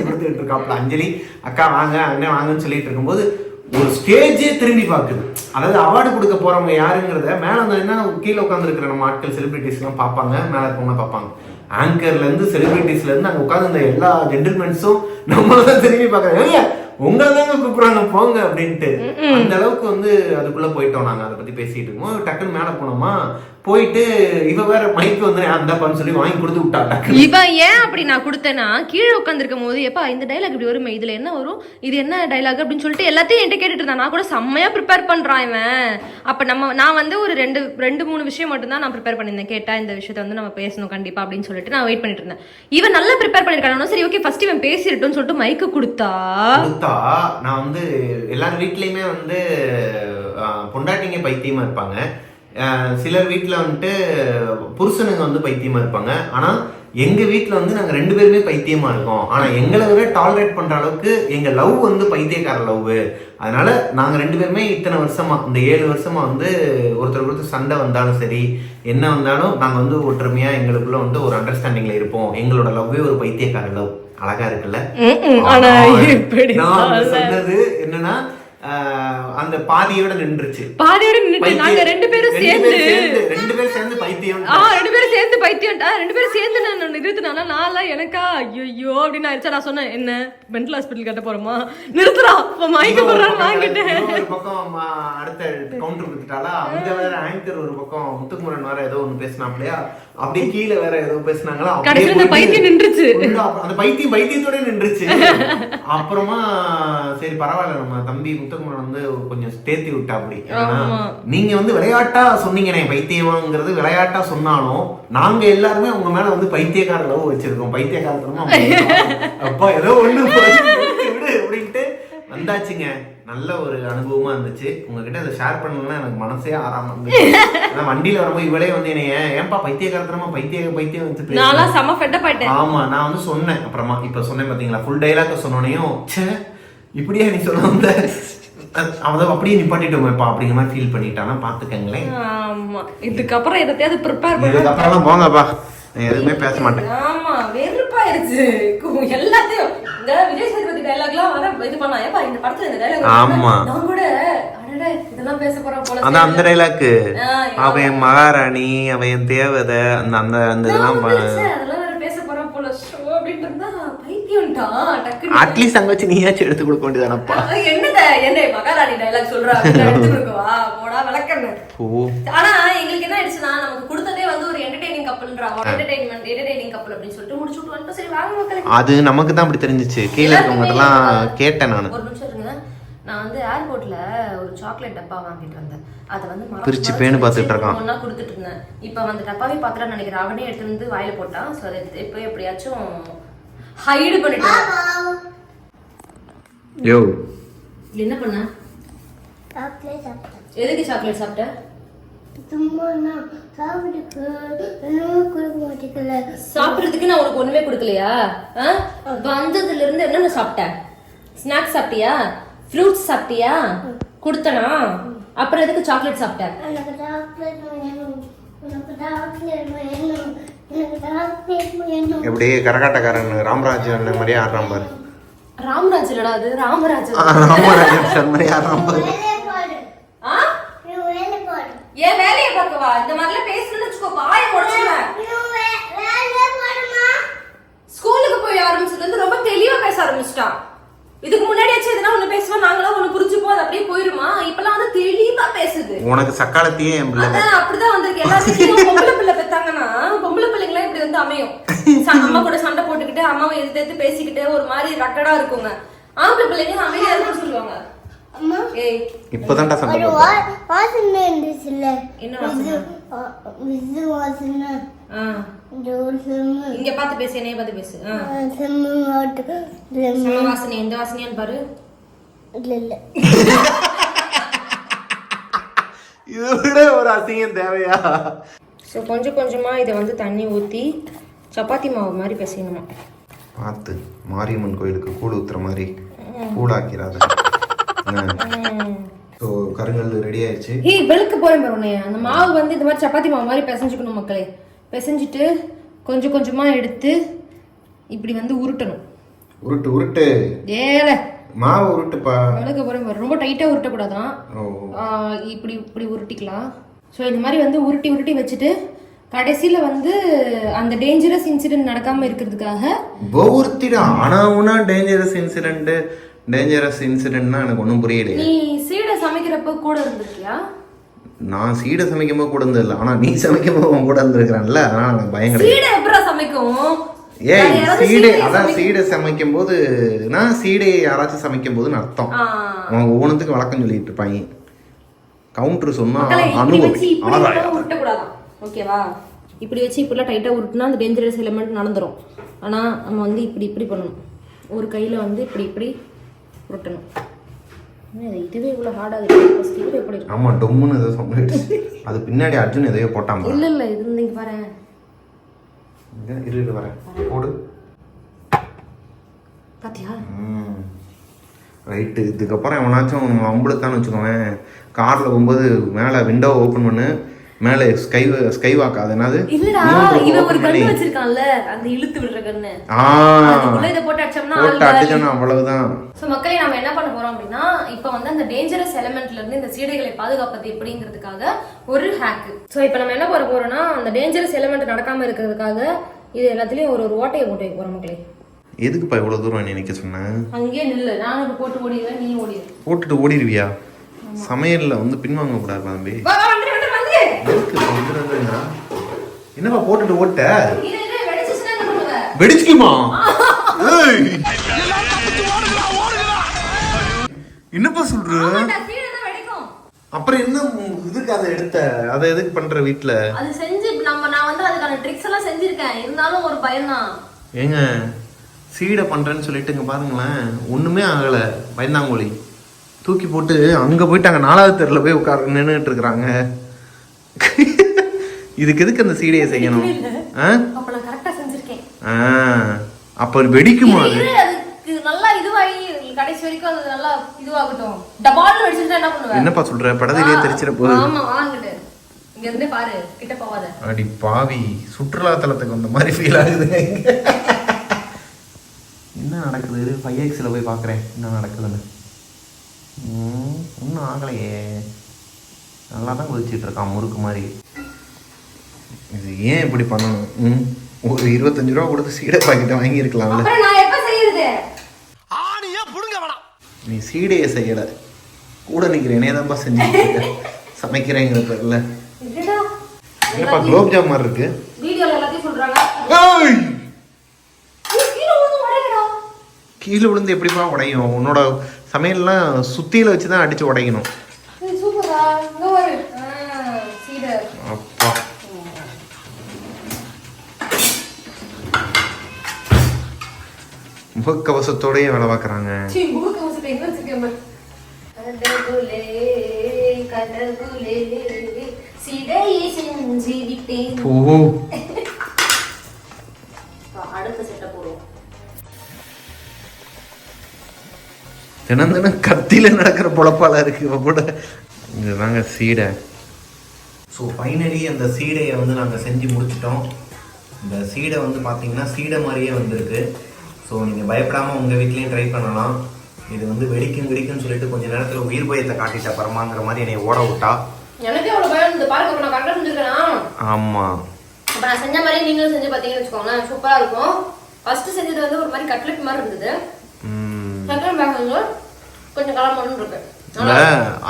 கொடுத்துட்டு இருக்காப்புல. அஞ்சலி அக்கா வாங்க, அண்ணே வாங்கன்னு சொல்லிட்டு இருக்கும்போது ஒரு ஸ்டேஜே திரும்பி பார்க்குது. அதாவது அவார்டு கொடுக்க போறவங்க யாருங்கிறத மேலே வந்து என்ன கீழே உட்காந்துருக்கிற நம்ம ஆட்கள் செலிபிரிட்டிஸ்லாம் பார்ப்பாங்க, மேலே இருக்கவங்க பார்ப்பாங்க. ஆங்கர்லேருந்து செலிபிரிட்டிஸ்லேருந்து அங்கே உட்காந்து எல்லா ஜென்டில்மென்ஸும் நம்மளதான் திரும்பி பார்க்குறாங்க, உங்களை தாங்க கூப்பிடுறாங்க போங்க அப்படின்ட்டு. அந்த அளவுக்கு வந்து அதுக்குள்ள போயிட்டோம். நாங்கள் அதை பத்தி பேசிட்டு இருக்கோம். டக்குன்னு மேலே போனோமா, போயிட்டு இவ வேற மைக்கு வந்து அந்தாப்பான்னு சொல்லி வாங்கி கொடுத்து விட்டா. இவ ஏன் அப்படி நான் கொடுத்தேன்னா, கீழே உட்காந்துருக்கும் போது எப்பா இந்த டைலாக் இப்படி வருமே, இதுல என்ன வரும், இது என்ன டைலாக் அப்படின்னு சொல்லிட்டு எல்லாத்தையும் என்கிட்ட கேட்டுட்டு இருந்தான். நான் கூட செம்மையா ப்ரிப்பேர் பண்றான் இவன். அப்ப நான் வந்து ஒரு ரெண்டு மூணு விஷயம் மட்டும் தான் நான் ப்ரிப்பேர் பண்ணியிருந்தேன். கேட்டா இந்த விஷயத்த வந்து நம்ம பேசணும் கண்டிப்பா அப்படின்னு சொல்லிட்டு நான் வெயிட் பண்ணிட்டு இருந்தேன். இவன் நல்லா ப்ரிப்பேர் பண்ணிருக்கானோ, சரி ஓகே ஃபர்ஸ்ட் இவன் பேசிட்டோம்னு சொல்லிட்டு மைக்கு கொடுத்தா. நான் வந்து எல்லார் வீட்லயுமே வந்து பொண்டாட்டிங்க பைத்தியமா இருப்பாங்க. சிலர் வீட்டில் வந்துட்டு புருஷனுங்க வந்து பைத்தியமா இருப்பாங்க. ஆனால் எங்க வீட்டில் வந்து நாங்கள் 2 பேருமே பைத்தியமா இருக்கோம். ஆனால் எங்களை விட டாலரேட் பண்ற அளவுக்கு எங்க லவ் வந்து பைத்தியக்கார லவ். அதனால நாங்கள் 2 பேருமே இத்தனை வருஷமா, இந்த 7 வருஷமா வந்து ஒருத்தருக்கு சண்டை வந்தாலும் சரி என்ன வந்தாலும் நாங்கள் வந்து ஒற்றுமையா எங்களுக்குள்ள வந்து ஒரு அண்டர்ஸ்டாண்டிங்ல இருப்போம். எங்களோட லவ்வே ஒரு பைத்தியக்கார லவ். அழகா இருக்குல்ல? நான் சொன்னது என்னன்னா அந்த பாதியோட நின்றுச்சு. நாங்க 2 பேரும் சேர்ந்து பைத்தியம், 2 பேரும் சேர்ந்து பைத்தியம், 2 பேரும் சேர்ந்து நான் நிறுத்தினா நாளா எனக்கா ஐயோ அப்படின்னு ஆயிடுச்சா. நான் சொன்னேன், என்ன மென்டல் ஹாஸ்பிட்டல் கட்ட போறோமா, நிறுத்துறா மயக்க போறான்னு வாங்கிட்டேன். ஒரு பக்கம் அடுத்த கவுண்டர் கொடுத்துட்டாலா, அங்க வேற ஆங்கர் ஒரு பக்கம் முத்துக்குமரன் வேற ஏதோ ஒண்ணு பேசினாப்லையா, அப்படியே கீழே வேற ஏதோ பேசினாங்களா, கடைசியில அந்த பைத்தியம் நின்றுச்சு. அந்த பைத்தியத்தோட நின்றுச்சு. அப்புறமா சரி பரவாயில்ல, நம்ம தம்பி முத்துக்குமரன் வந்து கொஞ்சம் தேத்தி விட்டா. அப்படி நீங்க வந்து விளையாட்டா சொன்னீங்கன்னே பைத்தியமாங்கிறது விளையாட்டா சொன்னாலும் நாங்க எல்லாருமே உங்க மேல வந்து பைத்தியக்கார லவ் வச்சிருக்கோம். பைத்தியக்காரத்தனமா அப்பா ஏதோ ஒண்ணு விடு அப்படின்ட்டு வந்தாச்சுங்க. நல்ல ஒரு அனுபவமா இருந்துச்சு. உங்ககிட்ட அதை ஷேர் பண்ணணும்னா எனக்கு மனசே ஆறாம இருந்துச்சு. வண்டியில வரும்போது இவளே வந்து என்னைய ஏன்பா பைத்தியக்காரத்தனமா பைத்தியம் வந்து ஆமா நான் வந்து சொன்னேன். அப்புறமா இப்ப சொன்னேன் பாத்தீங்களா, ஃபுல் டைலாக் சொன்னோனையும் இப்படியா நீ சொல்ல வந்த, அவதான் அப்படியே நிப்பாட்டிட்டோமேப்பா அப்படிங்கிற மாதிரி ஃபீல் பண்ணிட்டானா பாத்துக்கங்களேன். ஆமா இதுக்கப்புறம் எதையாவது ப்ரிப்பேர் பண்ணி இதுக்கப்புறம் போங்கப்பா, எதுவுமே பேச மாட்டேன். ஆமா வெறுப்பாயிருச்சு எல்லாத்தையும். இந்த விஜய் சேதுபதி டைலாக்லாம் வர இது பண்ணா, ஏப்பா இந்த படத்துல இந்த டைலாக் ஆமா நான் கூட இதெல்லாம் பேச போறேன் போல. அதான் அந்த டைலாக், அவன் மகாராணி அவன் தேவதை அந்த அந்த அந்த இதெல்லாம் அதெல்லாம் வேற பேச போறேன் போல அப்படின்ட்டு பைத்தியம்டா. டக்குனு அட்லீஸ்ட் அங்க வச்சு நீயாச்சும் எடுத்து கொடுக்க வேண்டியதானப்பா. என்ன மகாராணி டைலாக் சொல்றா எடுத்து கொடுக்கவா போடா விளக்கண்ணு. ஆனா எங்களுக்கு என்ன ஆயிடுச்சுன்னா, நமக்கு கொடுத்ததே வந்து ஒரு என்டர்டெய்னிங் கப்பல்ன்றா, என்டர்டெய்னிங் கப்பல் அப்படின்னு சொல்லிட்டு முடிச்சுட்டு வந்து சரி வாங்க மக்களுக்கு. அது நமக்கு தான் அப்படி தெரிஞ்சிச்சு. கீழே இருக்கவங்க எல்லாம் கேட்டேன் நான். ஒரு நிமிஷம் இருங்க, நான் வந்து ஏர்போர்ட்ல ஒரு சாக்லேட் டப்பா வாங்கிட்டு வந்தேன். அதை வந்து பிரிச்சு பேணு பார்த்துட்டு இருக்கான். ஒன்னா கொடுத்துட்டு இருந்தேன். இப்போ அந்த டப்பாவே பாத்துறான்னு நினைக்கிறேன். அவனே எடுத்து வந்து வாயில போட்டான். ஸோ அதை இப்போ எப்படியாச்சும் ஹைடு பண்ணிட்டான். யோ என்ன பண்ண? எதுக்கு சாக்லேட் சாப்பிட்ட? சாப்பிடுறதுக்கு நான் உனக்கு ஒண்ணுமே கொடுக்கலையா? வந்ததுல இருந்து என்னென்ன சாப்பிட்ட? ஸ்நாக்ஸ் சாப்பிட்டியா? ஃப்ரூட்ஸ் சாப்பிட்டியா? கொடுத்தனா? அப்புறம் எதுக்கு சாக்லேட் சாப்பிட்ட? எப்படி கரகாட்டக்காரன் ராமராஜ் அண்ணன் மாதிரியே ஆடுறான் பாரு. ராமராஜ் இல்லடா அது, ராமராஜ். ராமராஜ் சார் மாதிரி ஆடுறான் பாரு. ஏன் வேலையை பார்க்கவா? இந்த மாதிரிலாம் பேசுறேன்னு வச்சுக்கோ, வாயை உடைச்சிடுவேன். ஸ்கூலுக்கு போய் ஆரம்பிச்சதுல இருந்து ரொம்ப தெளிவா பேச ஆரம்பிச்சிட்டான். இதுக்கு முன்னாடியாச்சும் எதுனா ஒண்ணு பேசுவா, நாங்களாம் ஒண்ணு புரிஞ்சுப்போம், அது அப்படியே போயிருமா? இப்பெல்லாம் வந்து தெளிவா பேசுது. உனக்கு சக்காலத்தையே என் பிள்ளை அப்படிதான் வந்திருக்கு. எல்லாரும் பொம்பளை பிள்ளை பெத்தாங்கன்னா பொம்பளை பிள்ளைங்களா இப்படி வந்து அமையும். அம்மா கூட சண்டை போட்டுக்கிட்டு அம்மாவை எதிர்த்து பேசிக்கிட்டு ஒரு மாதிரி ரட்டடா இருக்குங்க. ஆம்பளை பிள்ளைங்க அமைதியா இருக்குன்னு சொல்லுவாங்க. இப்பதான்டா சண்டை வாசனை இருந்துச்சுல்ல, என்ன வாசனை? வாசனை இங்க பாத்து பேசு, என்னைய பாத்து பேசு. வாசனை எந்த வாசனையான்னு பாரு. இல்ல இதை விட ஒரு அசிங்கம் தேவையா? ஸோ கொஞ்சம் கொஞ்சமா இதை வந்து தண்ணி ஊத்தி சப்பாத்தி மாவு மாதிரி பேசணுமா. பார்த்து மாரியம்மன் கோயிலுக்கு கூழ் ஊத்துற மாதிரி கூழாக்கிறாத. ஸோ கருங்கல் ரெடி ஆயிடுச்சு. வெளுக்க போறேன் பாரு. அந்த மாவு வந்து இந்த மாதிரி சப்பாத்தி மாவு மாதிரி பிசைஞ்சுக்கணும் மக்களே. பிசைஞ்சிட்டு கொஞ்சம் கொஞ்சமா எடுத்து இப்படி வந்து உருட்டணும். உருட்டு உருட்டு ஏல மாவு உருட்டுப்பா. வெளுக்க போறேன் பாரு. ரொம்ப டைட்டா உருட்டக்கூடாதான், இப்படி இப்படி உருட்டிக்கலாம். ஸோ இந்த மாதிரி வந்து உருட்டி உருட்டி வச்சுட்டு கடைசியில வந்து அந்த டேஞ்சரஸ் இன்சிடென்ட் நடக்காம இருக்கிறதுக்காக உருட்டிடா. ஆனா உனா டேஞ்சரஸ் இன்சிடென்ட்னா எனக்கு ஒன்றும் புரியல. நீ சீடை சமைக்கிறப்ப கூட இருந்திருக்கியா? நான் சீடை சமைக்கும் போது கூட இருந்ததில்ல, ஆனா நீ சமைக்கும் போது உன் கூட இருந்திருக்கிறான்ல, அதனால எனக்கு பயங்கர. சீடை எப்படா சமைக்கும்? ஏய் சீடை, அதான் சீடை சமைக்கும் போது நான் சீடையை யாராச்சும் சமைக்கும் போதுன்னு அர்த்தம். அவங்க ஒவ்வொன்றுத்துக்கு வழக்கம் சொல்லிட்டு இருப்பாங்க. கவுண்டர் சொன்னா அனுபவம் உருட்டக்கூடாதான், ஓகேவா? இப்படி வச்சு இப்படிலாம் டைட்டா உருட்டுனா அந்த டேஞ்சரஸ் எலிமெண்ட் நடந்துரும். ஆனா நம்ம வந்து இப்படி இப்படி பண்ணணும். ஒரு கையில வந்து இப்படி இப்படி உருட்டணும். இதுவே இவ்வளவு ஹார்டா இருக்கு. எப்படி? ஆமா, டொம்முன்னு ஏதோ சொல்லிடுச்சு. அது பின்னாடி அர்ஜுன் எதையோ போட்டான். இல்ல இது நீங்க பாரு. இரு வரேன், போடு. பாத்தியா? ரைட்டு. இதுக்கப்புறம் எவனாச்சும் அம்பளுத்தான்னு வச்சுக்கோவேன், கார்ல போகும்போது மேல விண்டோ ஓபன் பண்ணு, மேல ஸ்கை வாக். அது என்னது? இல்லடா, இவன் ஒரு கண்ணு வச்சிருக்கான்ல, அந்த இழுத்து விடுற கண்ணு. அதுக்குள்ள இத போட்டு அடிச்சோம்னா அவ்வளவுதான். சோ மக்களே, நாம என்ன பண்ண போறோம் அப்படின்னா, இப்போ வந்து அந்த டேஞ்சரஸ் எலிமெண்ட்ல இருந்து இந்த சீடைகளை பாதுகாப்பது எப்படிங்கிறதுக்காக ஒரு ஹேக். சோ இப்போ நம்ம என்ன பண்ண போறோம்னா, அந்த டேஞ்சரஸ் எலிமெண்ட் நடக்காம இருக்கிறதுக்காக இது எல்லாத்துலயும் ஒரு ஓட்டையை போட்டு வைக்க போறோம் மக்களே. எதுக்குப்பா இவ்வளவு தூரம் நீ நிக்க சொன்ன? அங்கேயே நில்லு, நானும் போட்டு ஓடிடுவேன், நீ ஓடிடு. போட்டுட்டு ஓடிடுவியா? சமையல்ல வந்து பின்வாங்க கூடாது தம்பி. என்னப்பா போட்டுட்டு ஓட்ட? வெடிச்சுமா? என்னப்பா சொல்ற? அப்புறம் என்ன இதுக்கு அதை எடுத்த? அதை எதுக்கு பண்ற வீட்டுல? அது செஞ்சு நான் வந்து அதுக்கான ட்ரிக்ஸ் எல்லாம் செஞ்சிருக்கேன். இருந்தாலும் ஒரு பயம் தான். ஏங்க சீடை பண்றேன்னு சொல்லிட்டு இங்க பாருங்களேன், ஒண்ணுமே ஆகல. பயந்தாங்கோலி தூக்கி போட்டு அங்க போயிட்டு அங்க 4வது தெருல போய் உட்கார நின்றுட்டு இருக்கிறாங்க. இதுக்கு எதுக்கு அந்த சீடையை செய்யணும்? அப்ப நான் கரெக்ட்டா செஞ்சிருக்கேன். அப்ப வெடிக்குமா? அதுக்கு நல்லா இதுவாகி கடைசி வரைக்கும் அது நல்லா இதுவாகட்டும். டபால்னு வெடிச்சிட்டா என்ன பண்ணுவ? என்னப்பா சொல்ற? படத்திலே தெரிச்சிர போகுது. ஆமா, வாங்குடு. இங்க இருந்து பாரு, கிட்ட போவாத. அடி பாவி, சுற்றுலா தலத்துக்கு வந்த மாதிரி ஃபீல் ஆகுது. என்ன நடக்குது? 5Xல போய் பாக்குறேன் என்ன நடக்குதுன்னு. ஒன்றும் ஆகலையே, நல்லா தான் கொதிச்சுட்டு இருக்கான் முறுக்கு மாதிரி. இது ஏன் இப்படி பண்ணணும்? ஒரு 25 ரூபா கொடுத்து சீடை பாக்கெட்டை வாங்கியிருக்கலாம்ல. நீ சீடையை செய்யலை, கூட நிற்கிற என்னையதான்ப்பா செஞ்சு சமைக்கிறேங்கிற பேர்ல. என்னப்பா குலோப் ஜாம் மாதிரி இருக்கு? கீழே விழுந்து எப்படிப்பா உடையும்? உன்னோட சமையல்லாம் சுத்தியில வச்சுதான் அடிச்சு உடைக்கணும். அப்பா முகக்கவசத்தோடய வேலை பார்க்குறாங்க. தினம் தினம் கத்தியில நடக்கிற பொழப்பால இருக்கு இவ கூட. இதுதாங்க சீடை. ஸோ ஃபைனலி அந்த சீடையை வந்து நாங்கள் செஞ்சு முடிச்சிட்டோம். இந்த சீடை வந்து பார்த்தீங்கன்னா சீடை மாதிரியே வந்திருக்கு. ஸோ நீங்கள் பயப்படாமல் உங்கள் வீட்லேயும் ட்ரை பண்ணலாம். இது வந்து வெடிக்கும்னு சொல்லிட்டு கொஞ்சம் நேரத்தில் உயிர் பயத்தை காட்டிட்ட பரமாங்கிற மாதிரி என்னை ஓட விட்டா. எனக்கு எவ்வளோ பயம் இந்த பாருங்க இப்ப நான் கரெக்டா செஞ்சிருக்கேன். ஆமா அப்ப நான் செஞ்ச மாதிரி நீங்களும் செஞ்சு பாத்தீங்கன்னு வச்சுக்கோங்களேன், சூப்பரா இருக்கும். ஃபர்ஸ்ட் செஞ்சது வந்து ஒரு மாதிரி கட்லெட் மாதிரி இருந்தது. செகண்ட் பேக் வந்து கொஞ்சம் கலர் இருக்கு. இந்த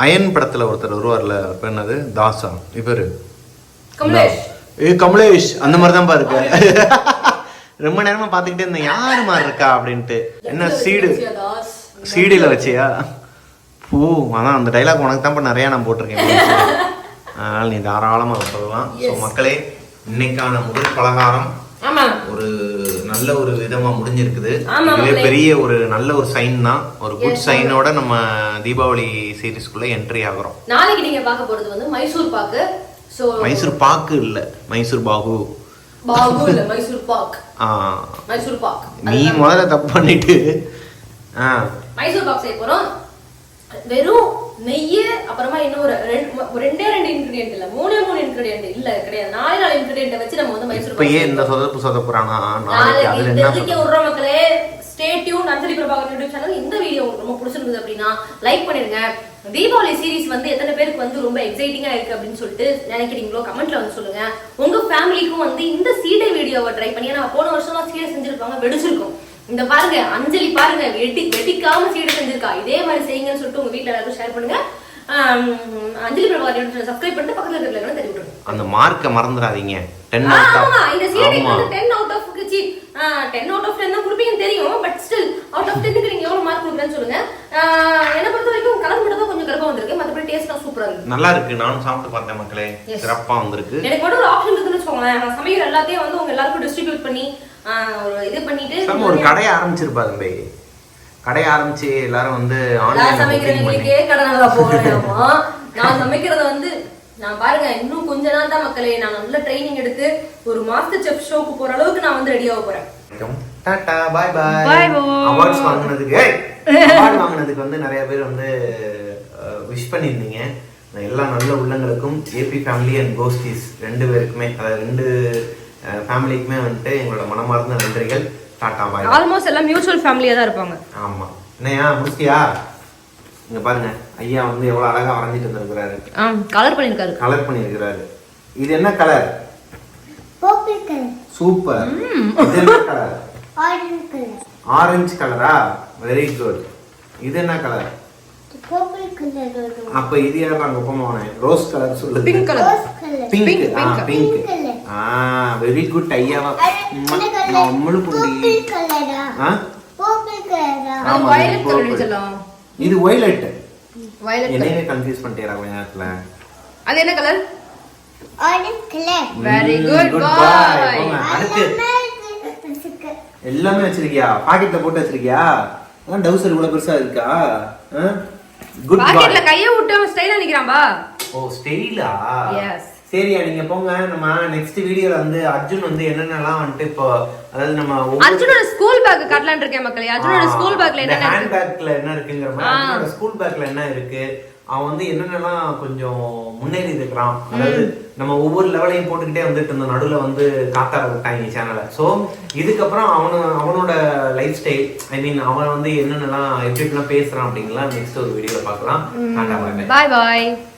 அயன் படத்துல ஒருத்தர் வருவார்ல, என்னது தாசா இவரு கமலேஷ். கமலேஷ் அந்த மாதிரி தான் பாருங்க. ரொம்ப நேரமா பாத்துக்கிட்டே இருந்தேன் யாரு மாதிரி இருக்கா அப்படின்ட்டு. என்ன சீடில வச்சியா? ஓ அதான் அந்த டைலாக் உனக்கு தான் நிறைய நான் போட்டிருக்கேன். அதனால நீ தாராளமா சொல்லலாம். ஸோ மக்களே, இன்னைக்கான முதல் பலகாரம் ஒரு நல்ல ஒரு விதமா முடிஞ்சிருக்குது. இதுவே பெரிய ஒரு நல்ல ஒரு சைன் தான். ஒரு குட் சைனோட நம்ம தீபாவளி சீரிஸ்க்குள்ள என்ட்ரி ஆகுறோம். நாளைக்கு நீங்க பார்க்க போறது வந்து மைசூர் பாக்கு. சோ மைசூர் பாக்கு இல்ல, மைசூர் பாகு. பாகு இல்ல, மைசூர் பாக். மைசூர் பாக். நீ முதல்ல தப்பு பண்ணிட்டு மைசூர் பாக் செய்ய போறோம். வெறும் நெய்யு, அப்புறமா இன்னொரு ரெண்டே இன்கிரிடியன்ட் இல்ல, மூணே இன்கிரிடியன்ட் இல்ல, கிடையாது 4 இன்கிரிடியன்ட் வச்சு நம்ம வந்து மைசூர் பாக். இந்த சொதப்புறானா நாளைக்கு அதுல என்ன சொல்ற மக்களே, ஸ்டே டியூன். அஞ்சலி பிரபாகர் யூடியூப் சேனல். இந்த வீடியோ உங்களுக்கு ரொம்ப பிடிச்சிருந்தது அப்படின்னா லைக் பண்ணிடுங்க. தீபாவளி சீரிஸ் வந்து எத்தனை பேருக்கு வந்து ரொம்ப எக்ஸைட்டிங்கா இருக்கு அப்படின்னு சொல்லிட்டு நினைக்கிறீங்களோ கமெண்ட்ல வந்து சொல்லுங்க. உங்க ஃபேமிலிக்கும் வந்து இந்த சீடை வீடியோவை ட்ரை பண்ணி, ஏன்னா போன வருஷம்லாம் சீடை செஞ்சிருப்பாங்க, வெடிச்சிருக்கும். இந்த பாருங்க அஞ்சலி பாருங்க வெட்டிக்காம சீடை செஞ்சிருக்கா. இதே மாதிரி செய்யுங்கன்னு சொல்லிட்டு உங்க வீட்டுல எல்லாரும் ஷேர் பண்ணுங்க. அஞ்சலி பிரபாகர் யூடியூப் சப்ஸ்கிரைப் பண்ணிட்டு பக்கத்துல இருக்கிற தெரிவி விட்டுருங்க. அந்த மார்க்க மறந்துடாதீங்க. 10 இந்த சீடை வந்து 10 out of 10 out of 10 தான் கொடுப்பீங்கன்னு தெரியும். பட் ஸ்டில் அவுட் ஆஃப் 10க்கு நீங்க எவ்வளவு மார்க் கொடுக்குறேன்னு சொல்லுங்க. என்ன பொறுத்த வரைக்கும் கலர் மட்டும் தான் கொஞ்சம் கருப்பா வந்திருக்கு, மத்தபடி டேஸ்ட்லாம் சூப்பரா இருக்கு. நல்லா இருக்கு. நானும் சாப்பிட்டு பார்த்தேன் மக்களே, சிறப்பா வந்திருக்கு. எனக்கு மட்டும் ஒரு ஆப்ஷன் இருக்குன்னு வச்சுக்கோங்களேன், நான் சமைக்கிற எல்லாத்தையும் வந்து உங்க எல்லாருக்கும் டிஸ்ட்ரிபியூட் பண்ணி ஒரு இது பண்ணிட்டு நம்ம ஒரு கடையை ஆரம்பிச்சிருப்பாரு தம்பி. கடையை ஆரம்பிச்சு எல்லாரும் வந்து ஆன்லைன்ல சமைக்கிறவங்களுக்கே கடை நல்லா போகலாமா. நான் சமைக்கிறத வந்து நான் பாருங்க இன்னும் கொஞ்ச நாள் தான் மக்களே, நான் நல்ல ட்ரைனிங் எடுத்து ஒரு மாஸ்டர் செஃப் ஷோக்கு போற அளவுக்கு நான் வந்து ரெடி ஆக போறேன். Tata bye bye. அவார்ட்ஸ் வாங்குனதுக்கு வந்து நிறைய பேர் வந்து விஷ் பண்ணியிருந்தீங்க. எல்லா நல்ல உள்ளங்களுக்கும் ஏபி ஃபேமிலி அண்ட் கோஸ்டிஸ் 2 பேருக்குமே, அதாவது 2 ஃபேமிலிக்குமே வந்துட்டு எங்களோட மனமார்ந்த நன்றிகள். Tata bye. ஆல்மோஸ்ட் எல்லாம் மியூச்சுவல் ஃபேமிலியா தான் இருப்பாங்க. ஆமா. என்னையா முடிச்சியா? இங்க பாருங்க ஐயா வந்து எவ்வளவு அழகா வரைஞ்சிட்டு வந்திருக்கிறாரு. கலர் பண்ணிருக்காரு. கலர் பண்ணிருக்கிறாரு. இது என்ன கலர்? Purple colour. சூப்பர். இது என்ன கலர்? Orange colour. ஆரஞ்சு கலரா? Very good. இது என்ன கலர்? Purple colour. அப்ப இது யாரா அங்க போமானே? ரோஸ் கலர் சொல்லுது. Pink colour. Pink. Pink. Very good ஐயாவா. நம்மளு புடி. பர்பிள் கலரா? பர்பிள் கலரா? அது வயலட் கலர் சொல்லலாம். இது வயலட். வயலட். என்னையே கன்ஃபியூஸ் பண்ணிட்டேரா கொஞ்ச நேரத்துல. அது என்ன colour? Orange colour. Very good boy. அடுத்து எல்லாமே வச்சிருக்கியா? பாக்கெட்ல போட்டு வச்சிருக்கியா? அதான் டவுசர் இவ்வளவு பெருசா இருக்கா? குட் பாய். பாக்கெட்ல கைய விட்டு ஸ்டைலா நிக்கறான்பா. ஓ ஸ்டைலா? எஸ். சரியா, நீங்க போங்க. நம்ம நெக்ஸ்ட் வீடியோல வந்து அர்ஜுன் வந்து என்னென்னலாம் வந்துட்டு இப்போ, அதாவது நம்ம அர்ஜுனோட ஸ்கூல் பேக் காட்டலாம்னு இருக்கேன் மக்களே. அர்ஜுனோட ஸ்கூல் பேக்ல என்ன ஹேண்ட் பேக்ல என்ன இருக்குங்கிற மாதிரி, அர்ஜுனோட ஸ்கூல் பேக்ல என்ன இருக்கு, அவன் வந்து என்னென்னலாம் கொஞ்சம் முன்னேறி இருக்கிறான். அதாவது நம்ம ஒவ்வொரு லெவலையும் போட்டுக்கிட்டே வந்துட்டு இருந்த நடுவில் வந்து காத்தாட விட்டாங்க சேனலை. ஸோ இதுக்கப்புறம் அவனோட லைஃப் ஸ்டைல், ஐ மீன் அவன் வந்து என்னென்னலாம் எப்படிலாம் பேசுறான் அப்படிங்கலாம் நெக்ஸ்ட் ஒரு வீடியோல பார்க்கலாம். பாய் பாய்.